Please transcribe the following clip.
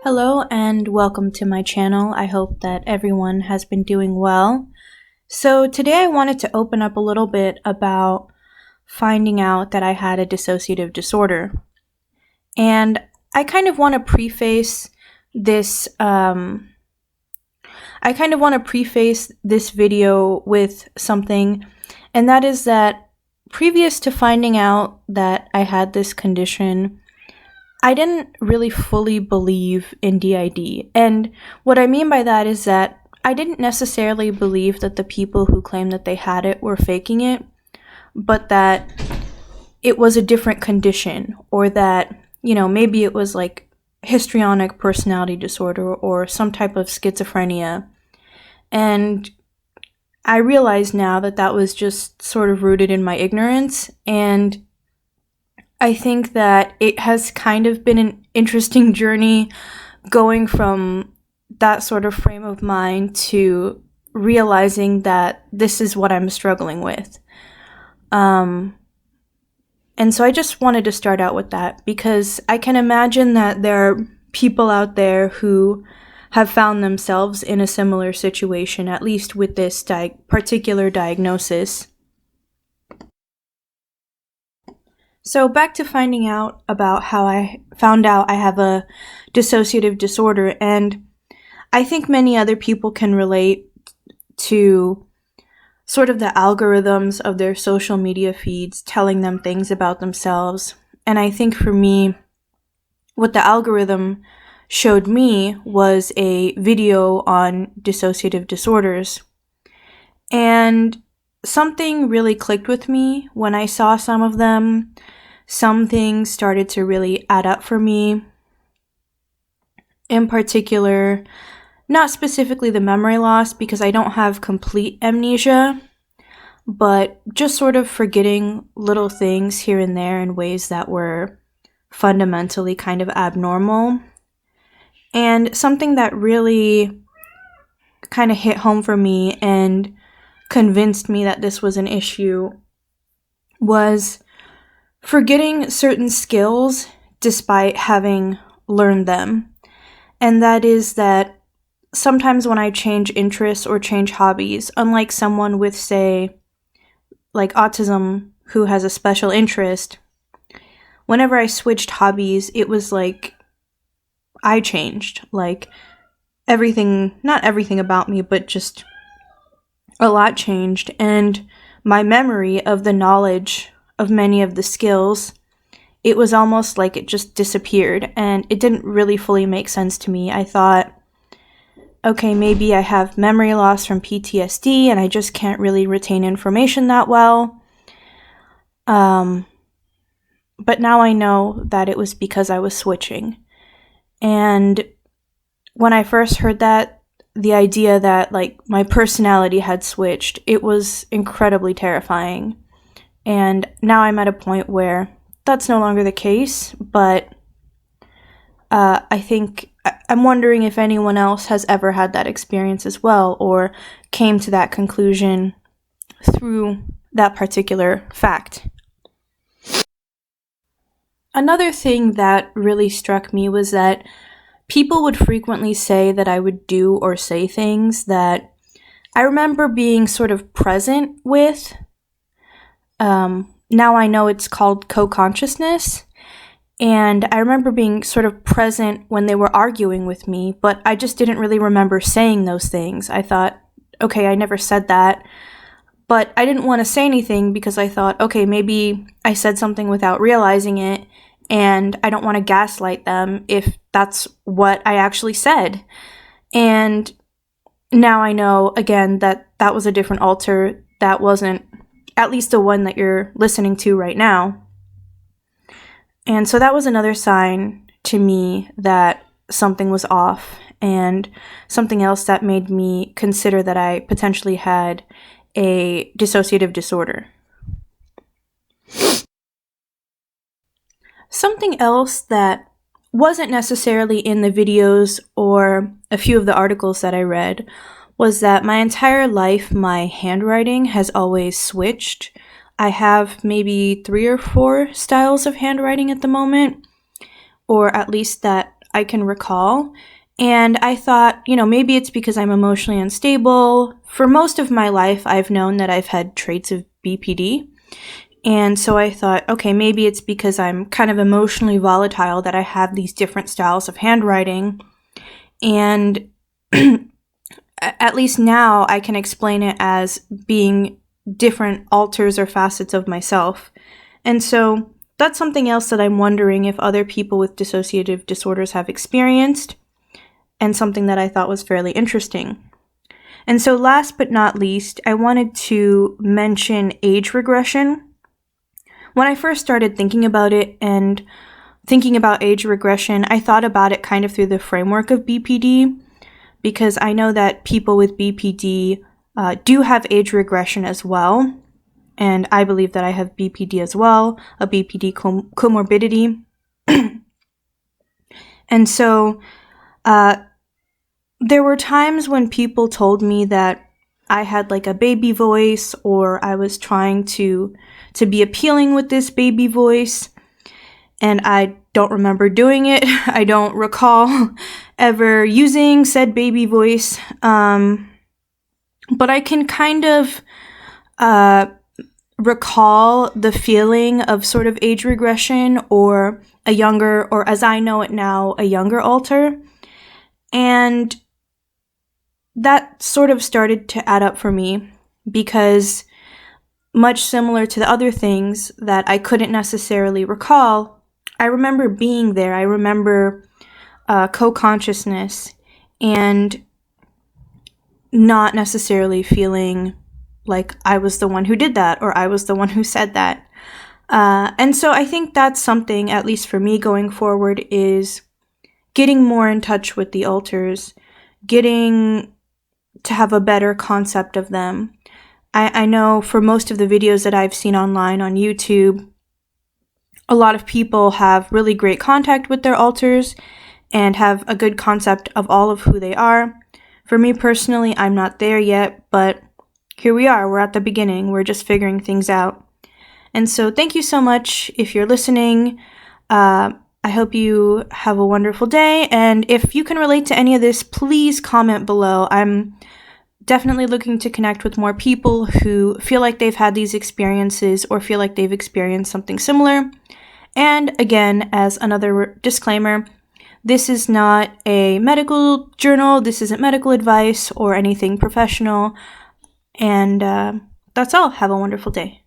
Hello and welcome to my channel. I hope that everyone has been doing well. So today I wanted to open up a little bit about finding out that I had a dissociative disorder. And I kind of want to preface this video with something, and that is that previous to finding out that I had this condition, I didn't really fully believe in DID. And what I mean by that is that I didn't necessarily believe that the people who claimed that they had it were faking it, but that it was a different condition, or that, maybe it was like histrionic personality disorder or some type of schizophrenia. And I realize now that that was just sort of rooted in my ignorance, and I think that it has kind of been an interesting journey going from that sort of frame of mind to realizing that this is what I'm struggling with. And so I just wanted to start out with that because I can imagine that there are people out there who have found themselves in a similar situation, at least with this particular diagnosis. So back to finding out about how I found out I have a dissociative disorder, and I think many other people can relate to sort of the algorithms of their social media feeds telling them things about themselves. And I think for me, what the algorithm showed me was a video on dissociative disorders. And something really clicked with me when I saw some of them. Some things started to really add up for me. In particular, not specifically the memory loss, because I don't have complete amnesia, but just sort of forgetting little things here and there in ways that were fundamentally kind of abnormal. And something that really kind of hit home for me and convinced me that this was an issue was forgetting certain skills despite having learned them. And that is that sometimes when I change interests or change hobbies, unlike someone with, say, like autism who has a special interest, whenever I switched hobbies, it was like I changed. Like everything, not everything about me, but just a lot changed. And my memory of the knowledge of many of the skills, it was almost like it just disappeared, and it didn't really fully make sense to me. I thought, okay, maybe I have memory loss from PTSD and I just can't really retain information that well. But now I know that it was because I was switching. And when I first heard that, the idea that like my personality had switched, it was incredibly terrifying. And now I'm at a point where that's no longer the case, but I think I'm wondering if anyone else has ever had that experience as well, or came to that conclusion through that particular fact. Another thing that really struck me was that people would frequently say that I would do or say things that I remember being sort of present with. Now I know it's called co-consciousness, and I remember being sort of present when they were arguing with me, but I just didn't really remember saying those things. I thought, okay, I never said that, but I didn't want to say anything because I thought, okay, maybe I said something without realizing it, and I don't want to gaslight them if that's what I actually said. And now I know, again, that that was a different alter. That wasn't at least the one that you're listening to right now. And so that was another sign to me that something was off, and something else that made me consider that I potentially had a dissociative disorder. Something else that wasn't necessarily in the videos or a few of the articles that I read was that my entire life, my handwriting has always switched. I have maybe 3 or 4 styles of handwriting at the moment, or at least that I can recall. And I thought, maybe it's because I'm emotionally unstable. For most of my life, I've known that I've had traits of BPD. And so I thought, okay, maybe it's because I'm kind of emotionally volatile that I have these different styles of handwriting. And at least now I can explain it as being different alters or facets of myself. And so that's something else that I'm wondering if other people with dissociative disorders have experienced, and something that I thought was fairly interesting. And so last but not least, I wanted to mention age regression. When I first started thinking about it and thinking about age regression, I thought about it kind of through the framework of BPD, because I know that people with BPD do have age regression as well. And I believe that I have BPD as well, a BPD comorbidity. And so there were times when people told me that I had like a baby voice, or I was trying to be appealing with this baby voice, and I don't remember doing it. I don't recall ever using said baby voice, but I can kind of recall the feeling of sort of age regression, or a younger, or as I know it now, a younger alter. And that sort of started to add up for me, because much similar to the other things that I couldn't necessarily recall, I remember being there. I remember co-consciousness, and not necessarily feeling like I was the one who did that, or I was the one who said that. And so I think that's something, at least for me going forward, is getting more in touch with the alters, getting to have a better concept of them. I know for most of the videos that I've seen online on YouTube, a lot of people have really great contact with their alters and have a good concept of all of who they are. For me personally, I'm not there yet, but here we are. We're at the beginning. We're just figuring things out. And so thank you so much if you're listening. I hope you have a wonderful day. And if you can relate to any of this, please comment below. I'm definitely looking to connect with more people who feel like they've had these experiences, or feel like they've experienced something similar. And again, as another disclaimer, this is not a medical journal. This isn't medical advice or anything professional. And that's all. Have a wonderful day.